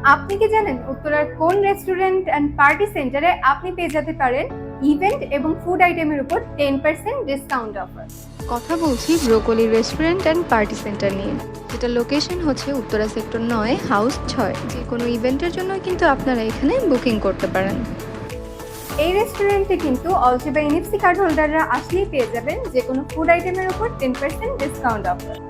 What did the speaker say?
আপনি কি জানেন উত্তরার কোন রেস্টুরেন্ট অ্যান্ড পার্টি সেন্টারে আপনি পেয়ে যেতে পারেন ইভেন্ট এবং ফুড আইটেমের উপর 10% ডিসকাউন্ট অফার? কথা বলছি broccoli restaurant and party centre নিয়ে, যেটা লোকেশন হচ্ছে উত্তরা সেক্টর 9 হাউস 6। যে কোনো ইভেন্টের জন্য কিন্তু আপনারা এখানে বুকিং করতে পারেন। এই রেস্টুরেন্টে কিন্তু অলসেবা এনএফসি কার্ড হোল্ডাররা আসলেই পেয়ে যাবেন যে কোনো ফুড আইটেমের উপর 10% ডিসকাউন্ট অফার।